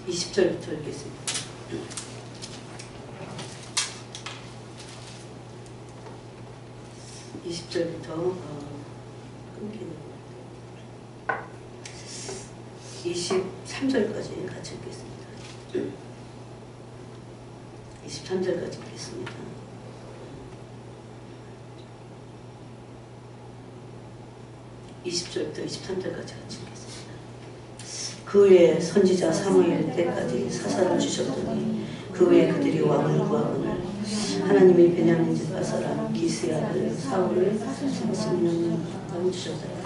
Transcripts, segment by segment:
20절부터 읽겠습니다. 20절부터 끊기는 23절까지 같이 읽겠습니다. 23절까지 읽겠습니다. (20절부터) 23절까지 같이 읽겠습니다. 그 후에 선지자 사무엘 때까지 사사를 주셨더니 그 후에 그들이 왕을 구하거늘 하나님이 베냐민 지파 사람 기스의 아들 사울을 30년간 주셨더라.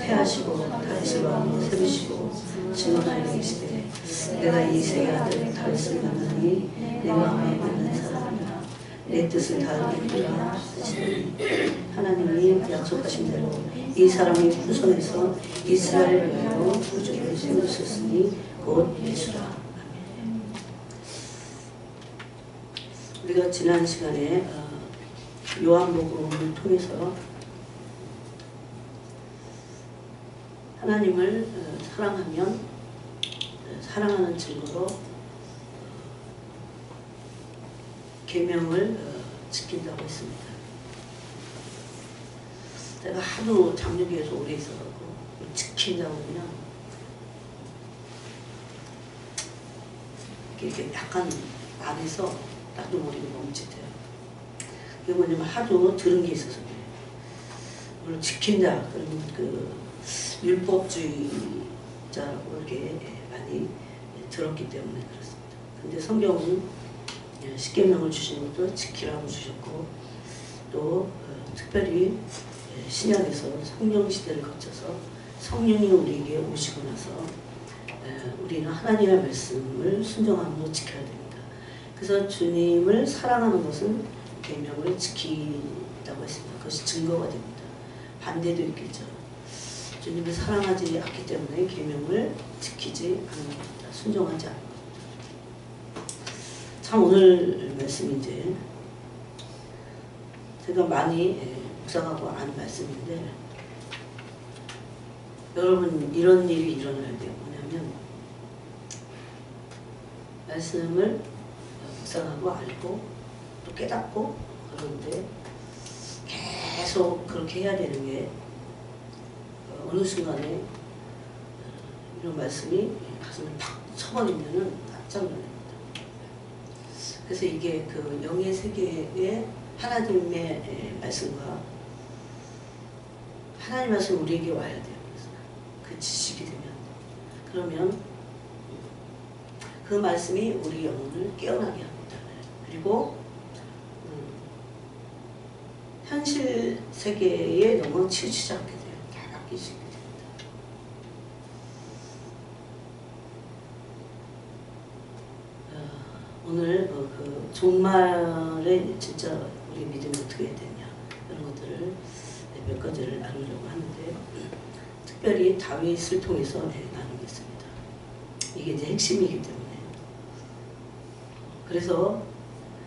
패하시고 다윗을 왕으로 세우시고 증언하여 이르시되 내가 이새의 아들 다윗을 만나니 내 마음에 맞는 사람이라 내 뜻을 다 이루리라 하시더니 하나님이 약속하신 대로 이 사람이 후손에서 이스라엘을 위하여 구주를 세우셨으니 곧 예수라. 우리가 지난 시간에 요한복음을 통해서 하나님을 사랑하면 사랑하는 증거로 계명을 지킨다고 했습니다. 내가 하도 장로교에서 오래 있어갖고 지킨다고 그냥 이렇게 약간 안에서 나도 모르게 멈칫해요. 그게 뭐냐면 하도 들은 게 있어서 그래. 물론 지킨다 그러면 그 율법주의자라고 이렇게 많이 들었기 때문에 그렇습니다. 근데 성경은 십계명을 주신 것도 지키라고 주셨고 또 특별히 신약에서 성령 시대를 거쳐서 성령이 우리에게 오시고 나서 우리는 하나님의 말씀을 순종함으로 지켜야 됩니다. 그래서 주님을 사랑하는 것은 계명을 지킨다고 했습니다. 그것이 증거가 됩니다. 반대도 있겠죠. 주님을 사랑하지 않기 때문에 계명을 지키지 않는 겁니다. 순종하지 않는 겁니다. 참 오늘 말씀이 이제 제가 많이 묵상하고 아는 말씀인데 여러분 이런 일이 일어나야 돼요. 뭐냐면 말씀을 묵상하고 알고 또 깨닫고 그런데 계속 그렇게 해야 되는 게 어느 순간에 이런 말씀이 가슴을 팍 쳐버리면은 깜짝 놀랍니다. 그래서 이게 그 영의 세계의 하나님의 말씀과 하나님 말씀 우리에게 와야 돼요. 그래서 그 지식이 되면 그러면 그 말씀이 우리 영혼을 깨어나게 합니다. 그리고 현실 세계에 너무 치우치지 않게 돼요. 다 바뀌시게 됩니다. 오늘 그 종말에 진짜 우리 믿음이 어떻게 해야 되냐 이런 것들을 몇 가지를 나누려고 하는데 특별히 다윗을 통해서 나누겠습니다. 이게 이제 핵심이기 때문에 그래서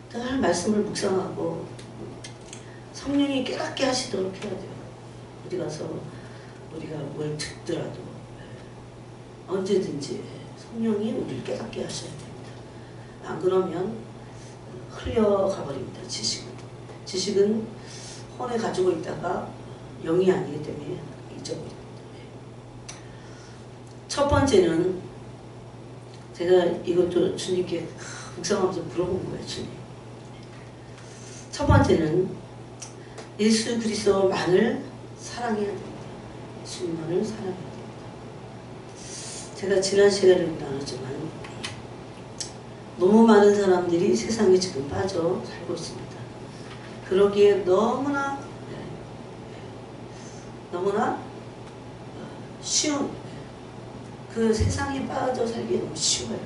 늘 말씀을 묵상하고 성령이 깨닫게 하시도록 해야 돼요. 어디 가서 우리가 뭘 듣더라도 언제든지 성령이 우리를 깨닫게 하셔야 됩니다. 안 그러면 흘려가 버립니다. 지식은 혼에 가지고 있다가 영이 아니기 때문에 잊어버립니다. 첫 번째는 제가 이것도 주님께 묵상하면서 물어본 거예요. 주님. 첫 번째는 예수 그리스도만을 사랑해야 됩니다. 예수님만을 사랑해야 됩니다. 제가 지난 시간에 나눴지만 너무 많은 사람들이 세상에 지금 빠져 살고 있습니다. 그러기에 너무나 쉬운 그 세상에 빠져 살기 너무 쉬워요.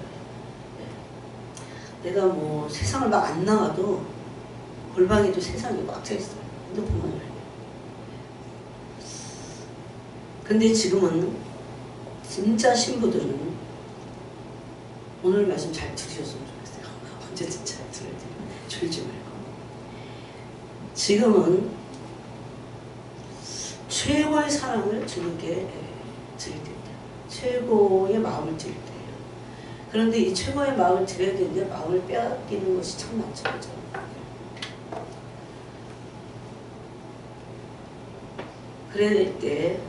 내가 뭐 세상을 막 안 나와도 골방에도 세상이 꽉 차 있어요. 핸드폰만 열면. 근데 지금은 진짜 신부들은 오늘 말씀 잘 들으셨으면 좋겠어요. 언제든 잘 들어야 돼요. 졸지 말고. 지금은 최고의 사랑을 주님께 드릴 때입니다. 최고의 마음을 드릴 때예요. 그런데 이 최고의 마음을 드려야 되는데 마음을 빼앗기는 것이 참 많죠. 그죠? 그래야 될 때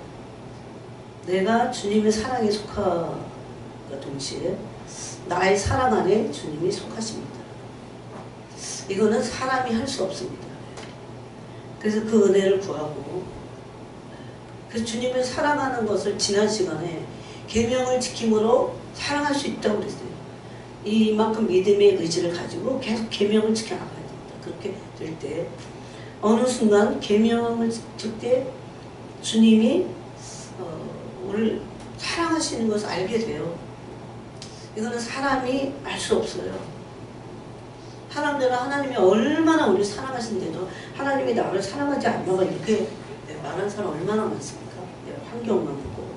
내가 주님의 사랑에 속함과 동시에 나의 사랑 안에 주님이 속하십니다. 이거는 사람이 할 수 없습니다. 그래서 그 은혜를 구하고, 그래서 주님을 사랑하는 것을 지난 시간에 계명을 지킴으로 사랑할 수 있다고 그랬어요. 이만큼 믿음의 의지를 가지고 계속 계명을 지켜나가야 됩니다. 그렇게 될 때 어느 순간 계명을 지킬 때 주님이 우리를 사랑하시는 것을 알게 돼요. 이거는 사람이 알 수 없어요. 사람들은 하나님이 얼마나 우리를 사랑하신데도 하나님이 나를 사랑하지 않나가 이렇게 말하는 사람 얼마나 많습니까? 환경만 보고.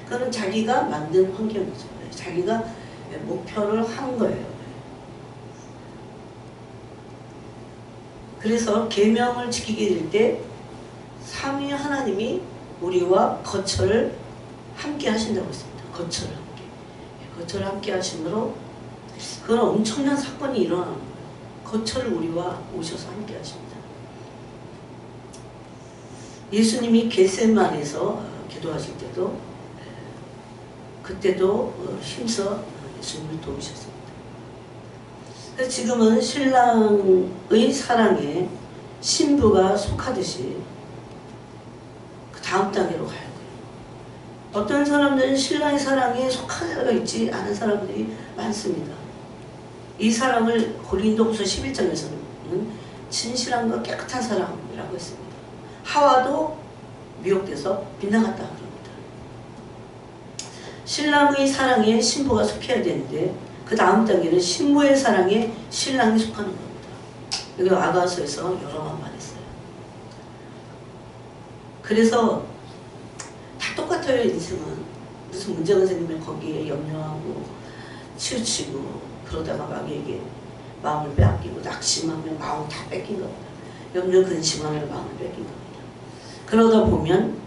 그거는 자기가 만든 환경이죠. 자기가 목표를 한 거예요. 그래서 계명을 지키게 될 때 삼위 하나님이 우리와 거처를 함께 하신다고 했습니다. 거처를 함께. 거처를 함께 하심으로 그건 엄청난 사건이 일어나는 거예요. 거처를 우리와 오셔서 함께 하십니다. 예수님이 겟세마네에서 기도하실 때도 그때도 힘써 예수님을 도우셨습니다. 그래서 지금은 신랑의 사랑에 신부가 속하듯이 그 다음 단계로 가야 돼요. 어떤 사람들은 신랑의 사랑에 속하가 있지 않은 사람들이 많습니다. 이 사랑을 고린도후서 11장에서는 진실함과 깨끗한 사랑이라고 했습니다. 하와도 미혹돼서 빗나갔다 그럽니다. 신랑의 사랑에 신부가 속해야 되는데 그 다음 단계는 신부의 사랑에 신랑이 속하는 겁니다. 여기 아가서에서 여러 번 말했어요. 그래서 다 똑같아요. 인생은 무슨 문제가 생기면 거기에 염려하고 치우치고 그러다가 마귀에게 마음을 빼앗기고 낙심하면 마음 다 뺏긴 겁니다. 염려 근심하면 마음을 뺏긴 겁니다. 그러다 보면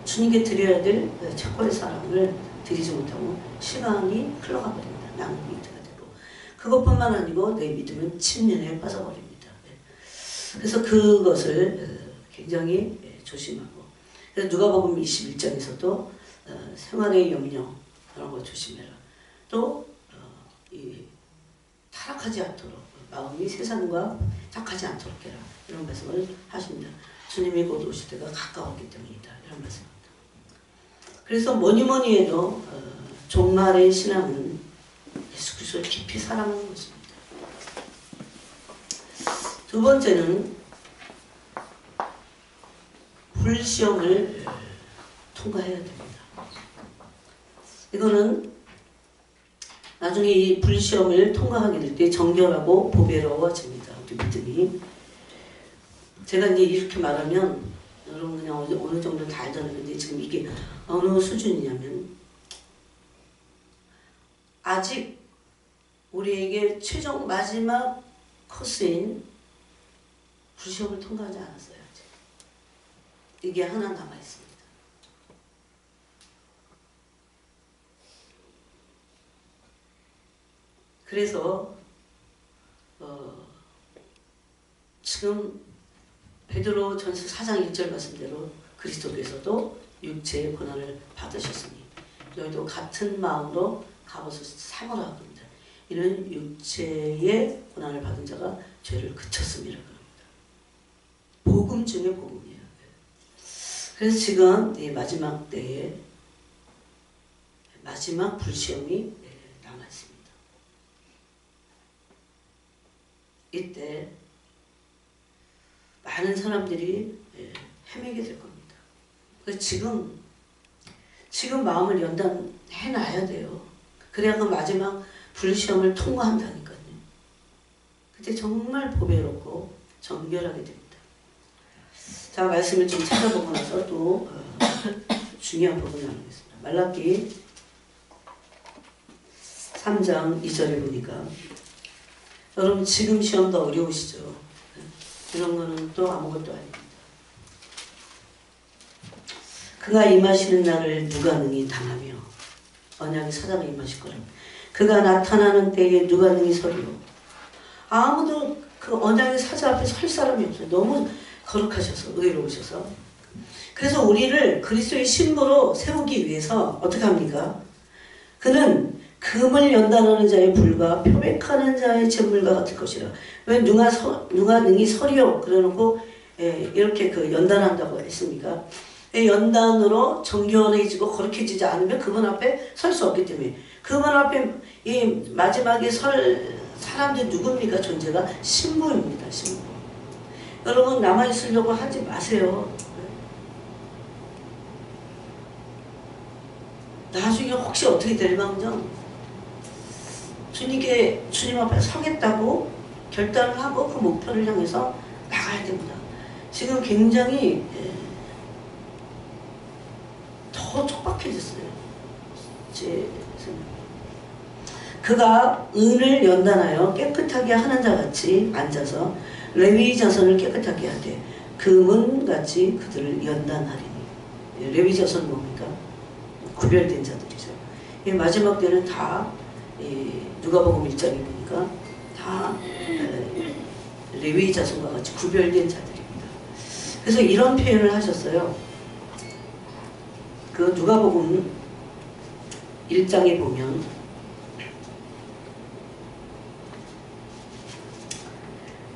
주님께 드려야 될 최고의 사랑을 드리지 못하고 시간이 흘러가 버립니다. 낭비가 되고 그것뿐만 아니고 내 믿음은 침륜에 빠져버립니다. 그래서 그것을 굉장히 조심하고, 그래서 누가복음 21장에서도 생활의 염려 그런 거 조심해라. 또 타락하지 않도록 마음이 세상과 착하지 않도록 해라. 이런 말씀을 하십니다. 주님이 곧 오실 때가 가까웠기 때문이다. 이런 말씀입니다. 그래서 뭐니 해도 종말의 신앙은 예수 그리스도를 깊이 사랑하는 것입니다. 두 번째는 불시험을 통과해야 됩니다. 이거는 나중에 이 불시험을 통과하게 될 때 정결하고 보배로워집니다. 우리 믿음이. 제가 이제 이렇게 말하면 여러분 그냥 어느 정도 다 알잖아요. 근데 지금 이게 어느 수준이냐면 아직 우리에게 최종 마지막 코스인 불시험을 통과하지 않았어요. 아직. 이게 하나 남아있습니다. 그래서 지금 베드로 전서 4장 1절 말씀대로 그리스도께서도 육체의 고난을 받으셨으니 너희도 같은 마음으로 갑옷을 삼으라 합니다. 이는 육체의 고난을 받은 자가 죄를 그쳤음이라 그럽니다. 복음 중에 복음이에요. 그래서 지금 이 마지막 때에 마지막 불시험이 남아있습니다. 이때 많은 사람들이 헤매게 될 겁니다. 그래서 지금 마음을 연단해놔야 돼요. 그래야 그 마지막 불시험을 통과한다니까요. 그때 정말 보배롭고 정결하게 됩니다. 자, 말씀을 좀 찾아보고 나서 또 중요한 부분을 나누겠습니다. 말라기 3장 2절에 보니까 여러분 지금 시험도 어려우시죠? 이런 거는 또 아무것도 아닙니다. 그가 임하시는 날을 누가 능히 당하며 언약의 사자가 임하실 거라. 그가 나타나는 때에 누가 능히 서리요. 아무도 그 언약의 사자 앞에 설 사람이 없어요. 너무 거룩하셔서 의로우셔서. 그래서 우리를 그리스도의 신부로 세우기 위해서 어떻게 합니까? 그는 금을 연단하는 자의 불과 표백하는 자의 재물과 같을 것이라. 왜 누가 능히 서리요 그러놓고 이렇게 그 연단한다고 했습니까? 연단으로 정결해지고 거룩해지지 않으면 그분 앞에 설 수 없기 때문에. 그분 앞에 이 마지막에 설 사람들 누굽니까? 존재가 신부입니다. 신부. 여러분 남아있으려고 하지 마세요. 나중에 혹시 어떻게 될망정 주님 앞에 서겠다고 결단을 하고 그 목표를 향해서 나가야 됩니다. 지금 굉장히 더 촉박해졌어요. 제 생각. 그가 은을 연단하여 깨끗하게 하는 자 같이 앉아서 레위 자손을 깨끗하게 하되 금은같이 그들을 연단하리니. 레위 자손은 뭡니까? 구별된 자들이죠. 이 마지막 때는 다 누가복음 1장에 보니까 다 레위 자손과 같이 구별된 자들입니다. 그래서 이런 표현을 하셨어요. 그 누가복음 1장에 보면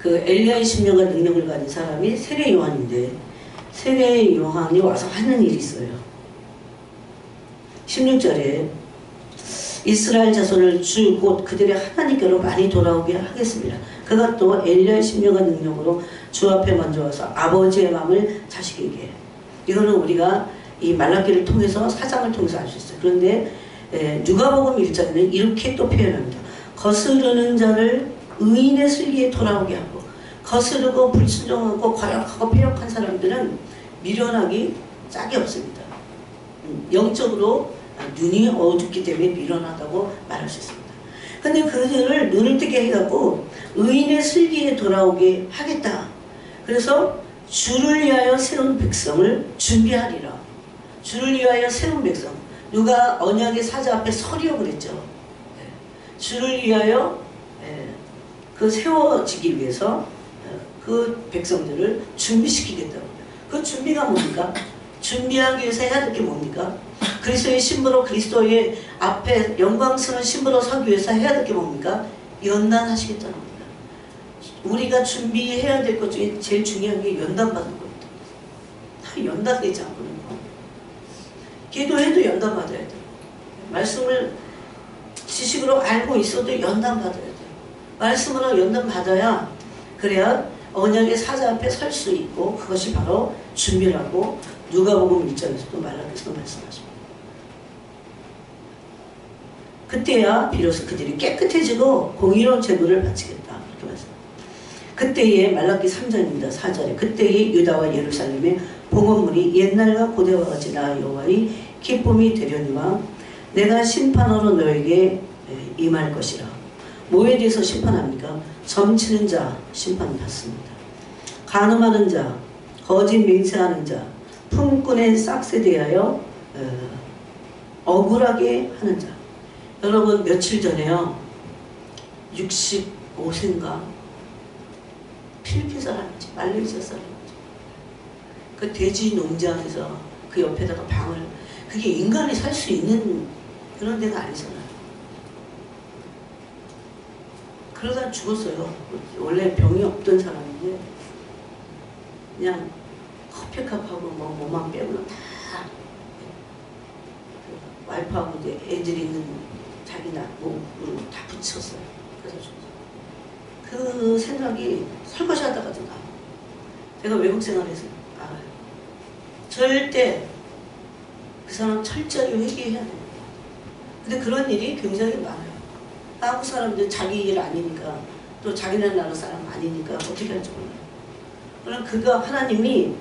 그 엘리야의 신명과 능력을 가진 사람이 세례 요한인데 세례 요한이 와서 하는 일이 있어요. 16절에 이스라엘 자손을 주 곧 그들의 하나님께로 많이 돌아오게 하겠습니다. 그가 또 엘리야의 신명과 능력으로 주 앞에 먼저 와서 아버지의 마음을 자식에게 해요. 이거는 우리가 이 말라기를 통해서 사장을 통해서 알 수 있어요. 그런데 누가복음 1장에는 이렇게 또 표현합니다. 거스르는 자를 의인의 슬기에 돌아오게 하고 거스르고 불순종하고 거역하고 패역한 사람들은 미련하기 짝이 없습니다. 영적으로 눈이 어둡기 때문에 미련하다고 말할 수 있습니다. 근데 그들을 눈을 뜨게 해갖고 의인의 슬기에 돌아오게 하겠다. 그래서 주를 위하여 새로운 백성을 준비하리라. 주를 위하여 새로운 백성. 누가 언약의 사자 앞에 서리요 그랬죠. 주를 위하여 그 세워지기 위해서 그 백성들을 준비시키겠다고. 그 준비가 뭡니까? 준비하기 위해서 해야 될 게 뭡니까? 그리스도의 신부로 그리스도의 앞에 영광스러운 신부로 서기 위해서 해야 될 게 뭡니까? 연단하시겠다는 겁니다. 우리가 준비해야 될 것 중에 제일 중요한 게 연단받는 겁니다. 다 연단되지 않거든요. 기도해도 연단받아야 돼요. 말씀을 지식으로 알고 있어도 연단받아야 돼요. 말씀으로 연단받아야 그래야 언약의 사자 앞에 설 수 있고 그것이 바로 준비라고 누가복음 1장에서도 말라기에서도 말씀하십니다. 그때야 비로소 그들이 깨끗해지고 공의로운 제물을 바치겠다. 이렇게 말씀합니다. 그때에 말라기 3장입니다. 4절에 그때에 유다와 예루살렘의 봉헌물이 옛날과 고대와 같이 나 여호와의 기쁨이 되려니와 내가 심판으로 너에게 임할 것이라. 뭐에 대해서 심판합니까? 점치는 자 심판받습니다. 간음하는 자, 거짓 맹세하는 자, 품꾼의 싹세 대하여 억울하게 하는 자. 여러분 며칠 전에요. 65세인가 필리핀 사람인지 말레이시아 사람인지 그 돼지 농장에서 그 옆에다가 방을 그게 인간이 살 수 있는 그런 데가 아니잖아요. 그러다 죽었어요. 원래 병이 없던 사람인데 그냥 커피컵하고 뭐 몸만 빼고는 다 와이프하고 이제 애들이 있는 자기 몸으로 다 붙였어요. 그래서 그 생각이 설거지 하다가도 나요. 제가 외국 생활에서 알아요. 절대 그 사람 철저히 회개해야 됩니다. 근데 그런 일이 굉장히 많아요. 한국 사람들 자기 일 아니니까 또 자기네 나라 사람 아니니까 어떻게 할지 몰라요. 그럼 그가 하나님이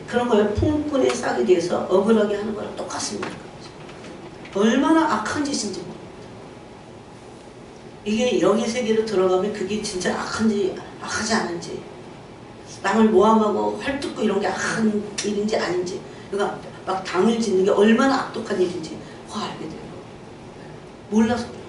그런 거에 품꾼의 싹에 대해서 억울하게 하는 거랑 똑같습니다. 얼마나 악한 짓인지 모릅니다. 이게 영의 세계로 들어가면 그게 진짜 악한지 악하지 않은지 남을 모함하고 헐뜯고 이런 게 악한 일인지 아닌지 그러니까 막 당을 짓는 게 얼마나 악독한 일인지 그거 알게 돼요. 몰라서 그래요.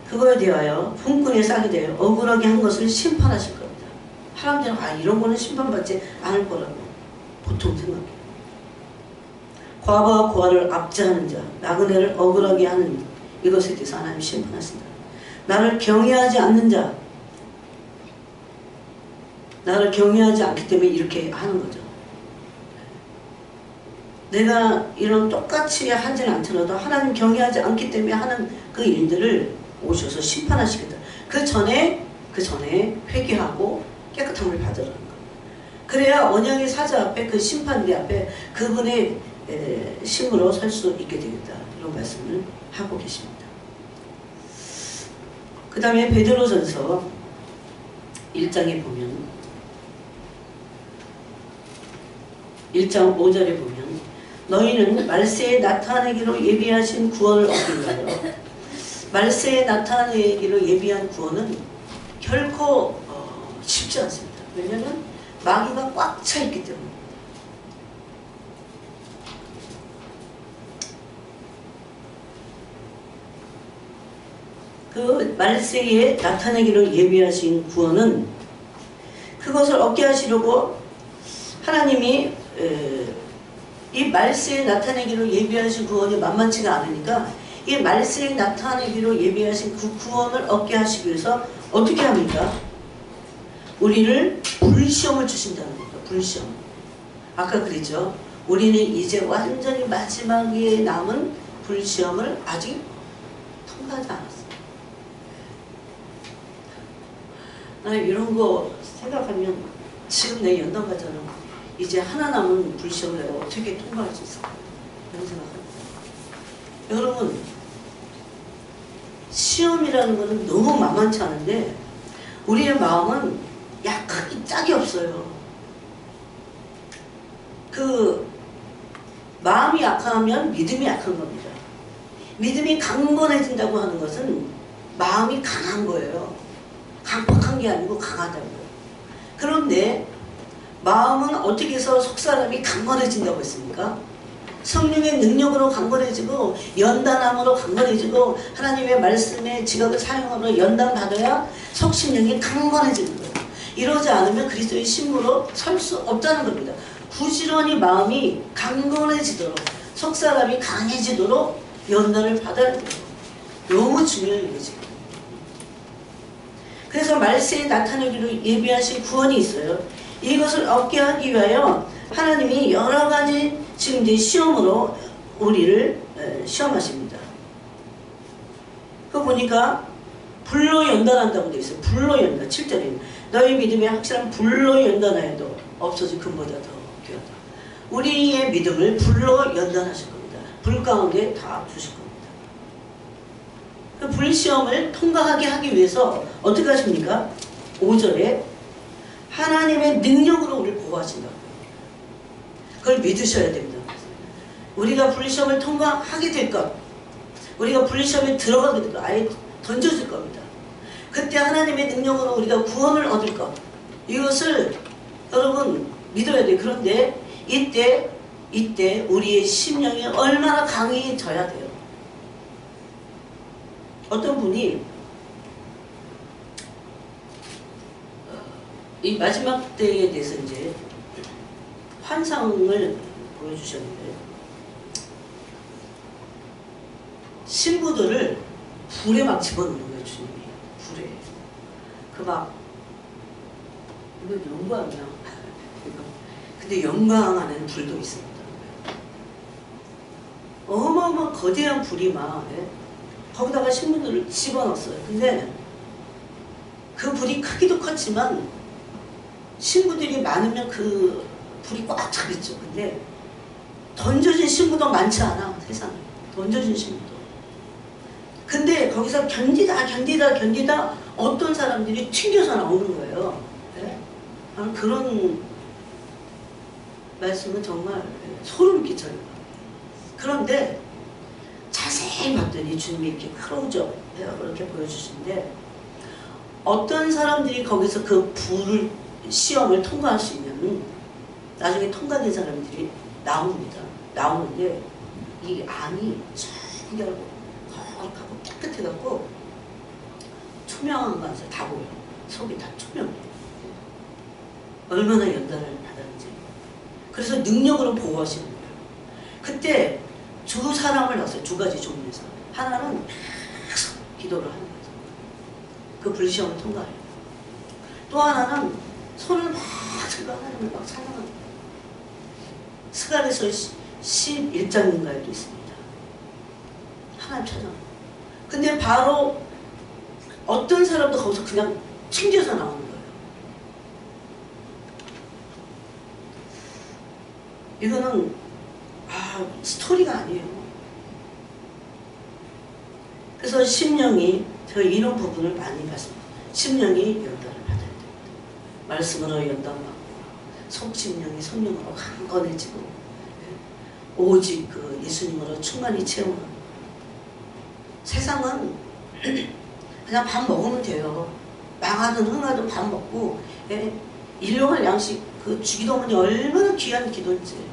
그거에 대하여 분꾼에 싸게 되어 억울하게 한 것을 심판하실 겁니다. 사람들은 이런 거는 심판받지 않을 거라고 보통 생각해요. 과부와 고아를 압제하는 자, 나그네를 억울하게 하는 이것에 대해서 하나님 심판하신다. 나를 경외하지 않는 자, 나를 경외하지 않기 때문에 이렇게 하는 거죠. 내가 이런 똑같이 하지는 않더라도 하나님 경외하지 않기 때문에 하는 그 일들을 오셔서 심판하시겠다. 그 전에 회개하고 깨끗함을 받으라는 거예요. 그래야 언약의 사자 앞에, 그 심판대 앞에 그분의 심으로 설 수 있게 되겠다. 이런 말씀을 하고 계십니다. 그 다음에 베드로전서 1장에 보면 1장 5절에 보면 너희는 말세에 나타내기로 예비하신 구원을 얻는다요. 말세에 나타내기로 예비한 구원은 결코 쉽지 않습니다. 왜냐하면 마귀가 꽉 차 있기 때문에. 그 말세에 나타내기로 예비하신 구원은 그것을 얻게 하시려고 하나님이 이 말세에 나타내기로 예비하신 구원이 만만치가 않으니까 이 말세에 나타내기로 예비하신 그 구원을 얻게 하시기 위해서 어떻게 합니까? 우리를 불시험을 주신다는 겁니다. 불시험. 아까 그랬죠. 우리는 이제 완전히 마지막에 남은 불시험을 아직 통과하지 않았어요. 나 이런 거 생각하면 지금 내 연단과자는 이제 하나 남은 불시험을 내가 어떻게 통과할 수 있을까? 이런 생각합니다. 여러분, 시험이라는 것은 너무 만만치 않은데 우리의 마음은 약하기 짝이 없어요. 그 마음이 약하면 믿음이 약한 겁니다. 믿음이 강건해진다고 하는 것은 마음이 강한 거예요. 강팍한 게 아니고 강하다고요. 그런데 마음은 어떻게 해서 속사람이 강건해진다고 했습니까? 성령의 능력으로 강건해지고 연단함으로 강건해지고 하나님의 말씀의 지각을 사용함으로 연단받아야 속심령이 강건해지는 거예요. 이러지 않으면 그리스도의 신부로 설 수 없다는 겁니다. 부지런히 마음이 강건해지도록 속사람이 강해지도록 연단을 받아야 돼요. 너무 중요한 일이지. 그래서 말세에 나타내기로 예비하신 구원이 있어요. 이것을 얻게 하기 위하여 하나님이 여러 가지 지금 이제 시험으로 우리를 시험하십니다. 그거 보니까 불로 연단한다고 되어 있어요. 불로 연단. 7절에 너희 믿음의 확실한 불로 연단하여도 없어질 금보다 더 귀하다. 우리의 믿음을 불로 연단하실 겁니다. 불 가운데 다 주실 겁니다. 그 불시험을 통과하게 하기 위해서 어떻게 하십니까? 5절에 하나님의 능력으로 우리를 보호하신다고. 그걸 믿으셔야 됩니다. 우리가 불시험을 통과하게 될 것, 우리가 불시험에 들어가게 될 것, 아예 던져질 겁니다. 그때 하나님의 능력으로 우리가 구원을 얻을 것, 이것을 여러분 믿어야 돼요. 그런데 이때 우리의 심령이 얼마나 강해져야 돼요. 어떤 분이 이 마지막 때에 대해서 이제 환상을 보여주셨는데 신부들을 불에 막 집어넣는 거예요. 주님이 불에 그 막 이거 영광이야. 근데 영광 안에는 불도 있습니다. 어마어마한 거대한 불이 막 거기다가 신부들을 집어넣었어요. 근데 그 불이 크기도 컸지만 신부들이 많으면 그 불이 꽉 차겠죠. 근데 던져진 신부도 많지 않아. 세상에. 던져진 신부도. 근데 거기서 견디다 어떤 사람들이 튕겨서 나오는 거예요. 네? 그런 말씀은 정말 소름 끼쳐요. 그런데 자세히 봤더니 주님이 이렇게 크로우저 이렇게 보여주시는데 어떤 사람들이 거기서 그 불을 시험을 통과할 수 있냐면 나중에 통과된 사람들이 나옵니다. 나오는데 이 안이 청결하고 거룩하고 깨끗해갖고 투명한 것을 다 보여. 속이 다 투명해. 얼마나 연단을 받았는지. 그래서 능력으로 보호하시는 거예요. 그때 두 사람을 낳았어요. 두 가지 종류에서. 하나는 계속 기도를 하는 거죠. 그 불시험을 통과해요. 또 하나는 손을 막 들고 하나님을 막 찬양하는 거예요. 스가랴서 11장인가에도 있습니다. 하나님 찬양. 근데 바로 어떤 사람도 거기서 그냥 튕겨서 나오는 거예요. 이거는 스토리가 아니에요. 그래서 심령이 저 이런 부분을 많이 봤습니다. 심령이 연단을 받아야 됩니다. 말씀으로 연단받고 속심령이 성령으로 강건해지고 오직 그 예수님으로 충만히 채우는. 세상은 그냥 밥 먹으면 돼요. 망하든 흥하든 밥 먹고 일용할 양식 그 주기도 어머니 얼마나 귀한 기도인지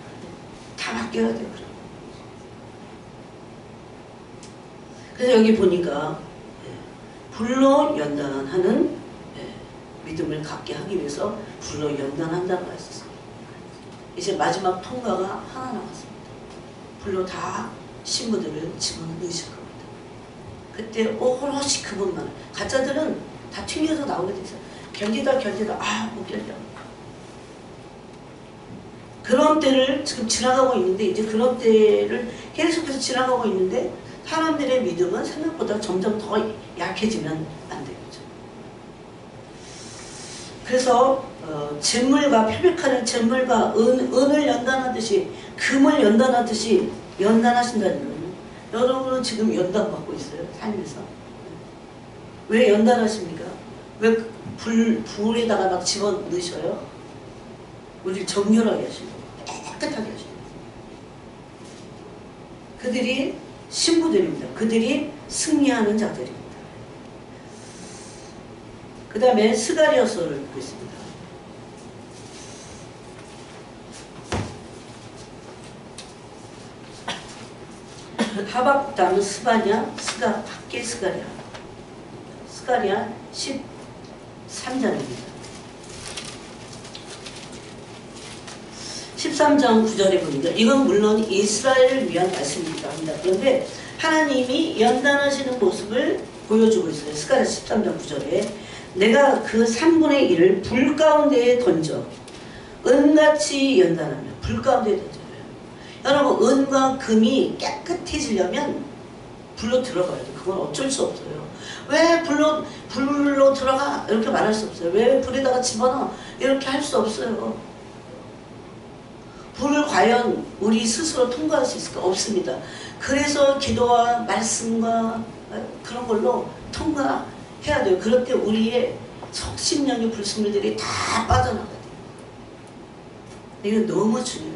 다 맡겨야 돼요. 그래서 여기 보니까 불로 연단하는 믿음을 갖게 하기 위해서 불로 연단한다고 했었어요. 이제 마지막 통과가 하나 남았습니다. 불로 다 신부들을 집어넣으실 겁니다. 그때 오롯이 그분만. 가짜들은 다 튕겨서 나오게 돼서 견디다 못 견뎌. 그런 때를 지금 지나가고 있는데 이제 그런 때를 계속해서 지나가고 있는데 사람들의 믿음은 생각보다 점점 더 약해지면 안 되겠죠. 그래서 재물과 표백하는 재물과 은을 연단하듯이 금을 연단하듯이 연단하신다는 거예요. 여러분은 지금 연단받고 있어요. 삶에서. 왜 연단하십니까? 왜 불에다가 막 집어넣으셔요? 우리를 정결하게 하시고 깨끗하게 하시고. 그들이 신부들입니다. 그들이 승리하는 자들입니다. 그 다음에 스가랴서를 보겠습니다. 하박 다음은 스바냐, 밖에 스가랴. 스가랴 13장입니다. 13장 9절에 보니까 이건 물론 이스라엘을 위한 말씀이기도 합니다. 그런데 하나님이 연단하시는 모습을 보여주고 있어요. 스가랴 13장 9절에 내가 그 3분의 1을 불 가운데에 던져 은같이 연단하며. 불 가운데에 던져요. 여러분 은과 금이 깨끗해지려면 불로 들어가야 돼요. 그건 어쩔 수 없어요. 왜 불로 들어가? 이렇게 말할 수 없어요. 왜 불에다가 집어넣어? 이렇게 할 수 없어요. 불을 과연 우리 스스로 통과할 수 있을까? 없습니다. 그래서 기도와 말씀과 그런 걸로 통과해야 돼요. 그럴 때 우리의 속심령의 불순물들이 다 빠져나가야 돼요. 이건 너무 중요해요.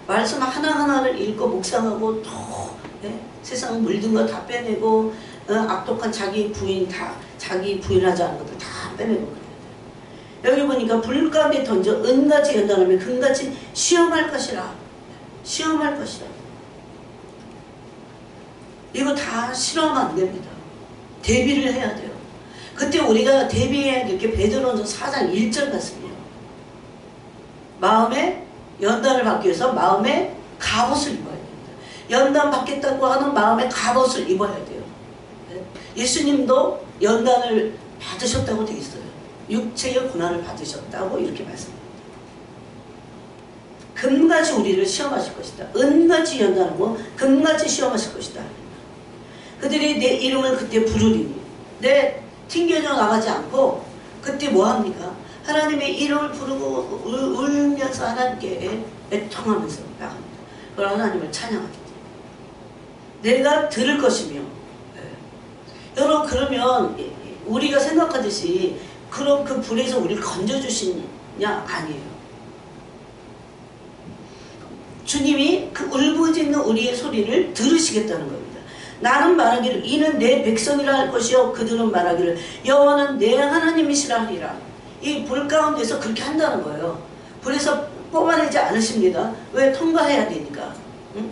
말씀 하나하나를 읽고 묵상하고 또 세상 물든 거 다 빼내고 악독한 자기 부인하지 않은 것들 다 빼내고 그래야 돼요. 여기 보니까 불 가운데 던져 은같이 연단하면 금같이 시험할 것이라. 시험할 것이라. 이거 다 실험하면 안 됩니다. 대비를 해야 돼요. 그때 우리가 대비해야 될 게 베드로전서 4장 1절 같습니다. 마음에 연단을 받기 위해서 마음에 갑옷을 입어야 됩니다. 연단 받겠다고 하는 마음에 갑옷을 입어야 돼요. 예수님도 연단을 받으셨다고 되어 있어요. 육체의 고난을 받으셨다고 이렇게 말씀합니다. 금같이 우리를 시험하실 것이다. 은같이 연단하고 금같이 시험하실 것이다. 그들이 내 이름을 그때 부르리니 내 튕겨져 나가지 않고 그때 뭐합니까? 하나님의 이름을 부르고 울면서 하나님께 애통하면서 나갑니다. 그걸 하나님을 찬양하겠다. 내가 들을 것이며. 여러분 그러면 우리가 생각하듯이 그럼 그 불에서 우리를 건져주시냐? 아니에요. 주님이 그 울부짖는 우리의 소리를 들으시겠다는 겁니다. 나는 말하기를 이는 내 백성이라 할 것이요 그들은 말하기를 여호와는 내 하나님이시라 하리라. 이 불 가운데서 그렇게 한다는 거예요. 불에서 뽑아내지 않으십니다. 왜? 통과해야 되니까. 응?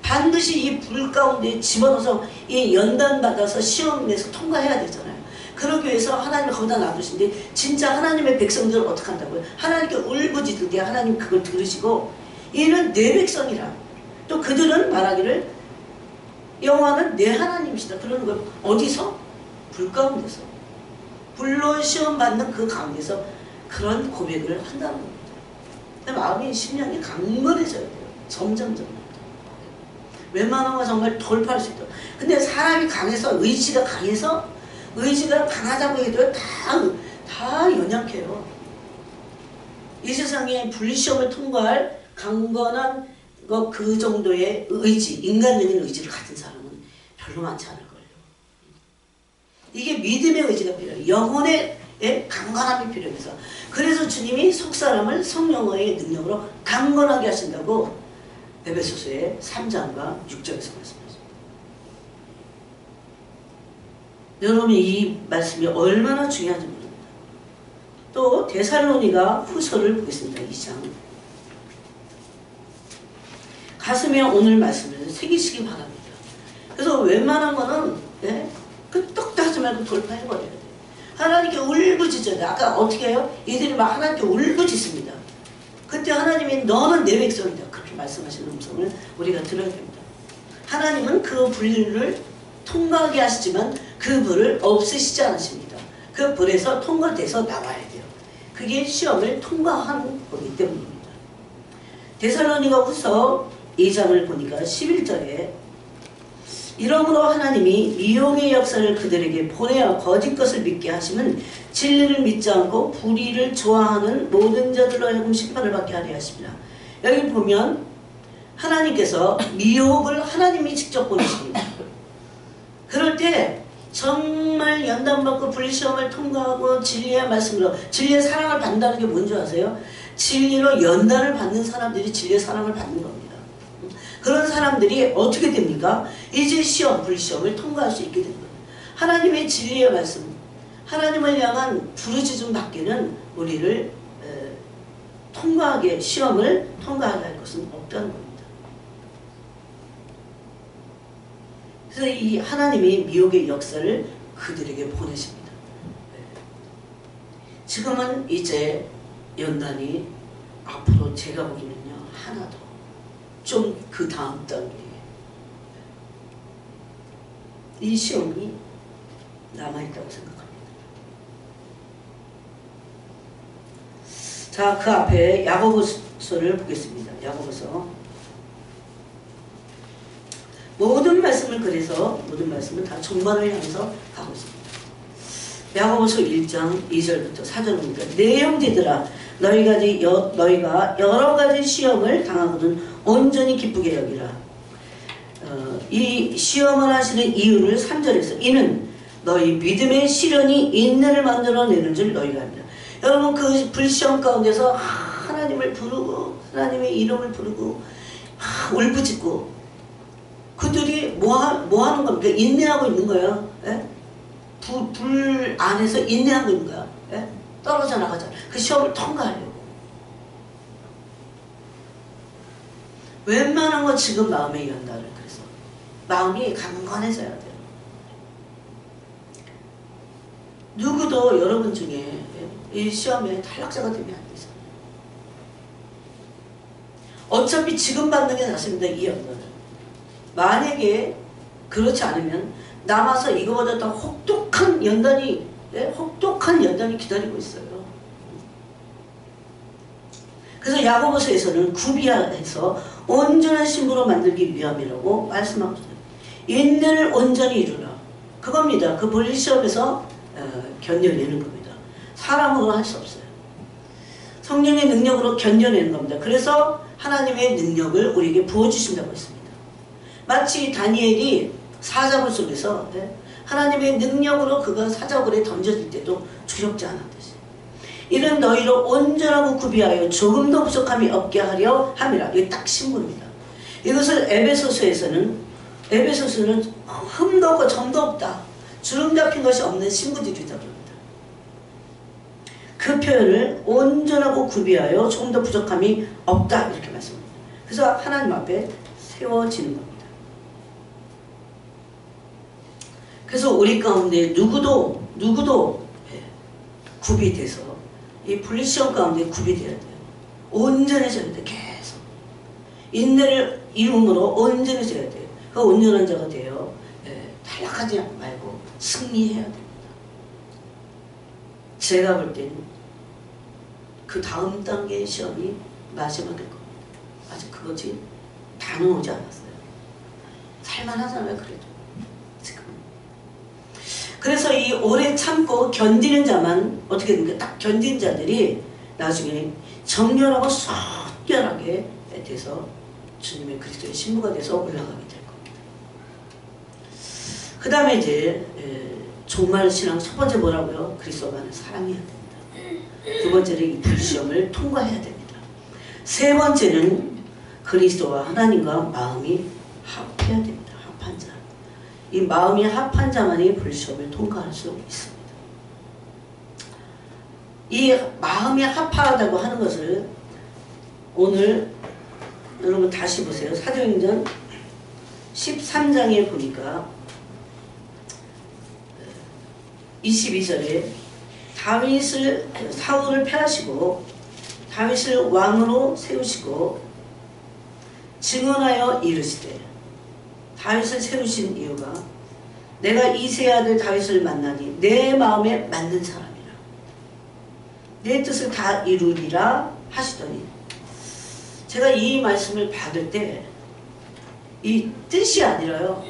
반드시 이 불 가운데 집어넣어서 이 연단받아서 시험 내서 통과해야 되잖아요. 그러기 위해서 하나님을 거기다 놔두신데 진짜 하나님의 백성들은 어떻게 한다고요? 하나님께 울부짖는데 하나님 그걸 들으시고 이는 내 백성이라. 또 그들은 말하기를 여호와는 내 하나님이시다. 그러는 걸 어디서? 불 가운데서. 불로 시험 받는 그 가운데서 그런 고백을 한다는 겁니다. 마음이 심령이 강건해져야 돼요. 점점점. 웬만한 거 정말 돌파할 수 있다. 근데 사람이 강해서 의지가 강해서 의지가 강하다고 해도 다 연약해요. 이 세상에 불시험을 통과할 강건한 그 정도의 의지, 인간적인 의지를 가진 사람은 별로 많지 않을 거예요. 이게 믿음의 의지가 필요해요. 영혼의 강건함이 필요해서. 그래서 주님이 속사람을 성령의 능력으로 강건하게 하신다고 에베소서의 3장과 6장에서 말씀하십니다. 여러분 이 말씀이 얼마나 중요한지 모릅니다. 또 데살로니가 후서를 보겠습니다. 2장. 가슴에 오늘 말씀을 새기시기 바랍니다. 그래서 웬만한 거는 그 떡도 하지 말고 돌파해버려야 돼요. 하나님께 울부짖어야 돼요. 아까 어떻게 해요? 이들이 막 하나님께 울부짖습니다. 그때 하나님이 너는 내 백성이다. 그렇게 말씀하시는 음성을 우리가 들어야 됩니다. 하나님은 그 불을 통과하게 하시지만 그 불을 없애시지 않으십니다. 그 불에서 통과돼서 나와야 돼요. 그게 시험을 통과한 거기 때문입니다. 데살로니가 후서 2장을 보니까 11절에 이러므로 하나님이 미혹의 역사를 그들에게 보내어 거짓 것을 믿게 하시면 진리를 믿지 않고 불의를 좋아하는 모든 자들로 하여금 심판을 받게 하려 하십니다. 여기 보면 하나님께서 미혹을 하나님이 직접 보내십니다. 그럴 때 정말 연단받고 불시험을 통과하고 진리의 말씀으로 진리의 사랑을 받는다는 게 뭔지 아세요? 진리로 연단을 받는 사람들이 진리의 사랑을 받는 겁니다. 그런 사람들이 어떻게 됩니까? 이제 시험, 불시험을 통과할 수 있게 됩니다. 하나님의 진리의 말씀, 하나님을 향한 부르짖음 받기는 우리를 통과하게, 시험을 통과하게 할 것은 없다는 겁니다. 그래서 이 하나님이 미혹의 역사를 그들에게 보내십니다. 지금은 이제 연단이 앞으로 제가 보기는요, 하나 더. 좀 그 다음 단계 이 시험이 남아있다고 생각합니다. 자, 그 앞에 야고보서를 보겠습니다. 야고보서 모든 말씀을 그래서 모든 말씀은 다 종말을 향해서 가고 있습니다. 야고보서 1장 2절부터 4절입니다. 내 형제들아 너희가 여러 가지 시험을 당하거든 온전히 기쁘게 여기라. 이 시험을 하시는 이유를 3절에서 이는 너희 믿음의 시련이 인내를 만들어내는 줄 너희가 압니다. 여러분 그 불시험 가운데서 하나님을 부르고 하나님의 이름을 부르고 울부짖고 그들이 뭐 하는 겁니까? 인내하고 있는 거예요. 예? 불 안에서 인내하고 있는 거야. 예? 떨어져 나가자. 그 시험을 통과하려고. 웬만한 건 지금 마음의 연단을 그래서 마음이 강건해져야 돼요. 누구도 여러분 중에 이 시험에 탈락자가 되면 안 되잖아요. 어차피 지금 받는 게 낫습니다. 이 연단을. 만약에 그렇지 않으면 남아서 이거보다 더 혹독한 연단이 기다리고 있어요. 그래서 야고보서에서는 구비해서 온전한 신부로 만들기 위함이라고 말씀하고 있어요. 인내를 온전히 이루라. 그겁니다. 그 불시험에서 견뎌내는 겁니다. 사람으로는 할 수 없어요. 성령의 능력으로 견뎌내는 겁니다. 그래서 하나님의 능력을 우리에게 부어주신다고 했습니다. 마치 다니엘이 사자굴 속에서 하나님의 능력으로 그가 사자굴에 던져질 때도 두렵지 않았듯이 이는 너희로 온전하고 구비하여 조금도 부족함이 없게 하려 함이라. 이게 딱 신부입니다. 이것을 에베소서는 흠도 없고 점도 없다. 주름 잡힌 것이 없는 신부들이다 그럽니다. 그 표현을 온전하고 구비하여 조금 더 부족함이 없다 이렇게 말씀합니다. 그래서 하나님 앞에 세워지는 겁니다. 그래서 우리 가운데 누구도 구비돼서 이 분리시험 가운데 구비돼야 돼요. 온전해져야 돼. 계속 인내를 이룸으로 온전해져야 돼요. 그 온전한 자가 되어 탈락하지 말고 승리해야 됩니다. 제가 볼 때는 그 다음 단계의 시험이 마지막일 겁니다. 아직 그것이 다 나오지 않았어요. 살만하잖아요. 그래도 지금. 그래서 이 오래 참고 견디는 자만 어떻게 됩니까? 딱 견딘 자들이 나중에 정결하고 순결하게 돼서 주님의 그리스도의 신부가 돼서 올라가게 될 겁니다. 그 다음에 이제 종말 신앙 첫 번째 뭐라고요? 그리스도만을 사랑해야 됩니다. 두 번째는 이 불시험을 통과해야 됩니다. 세 번째는 그리스도와 하나님과 마음이 합해야 됩니다. 합한 자. 이 마음이 합한 자만이 불시험을 통과할 수 있습니다. 이 마음이 합하다고 하는 것을 오늘 여러분 다시 보세요. 사도행전 13장에 보니까 22절에 사울을 패하시고 다윗을 왕으로 세우시고 증언하여 이르시되, 다윗을 세우신 이유가 내가 이새의 아들 다윗을 만나니 내 마음에 맞는 사람이라 내 뜻을 다 이루리라 하시더니, 제가 이 말씀을 받을 때 이 뜻이 아니라요,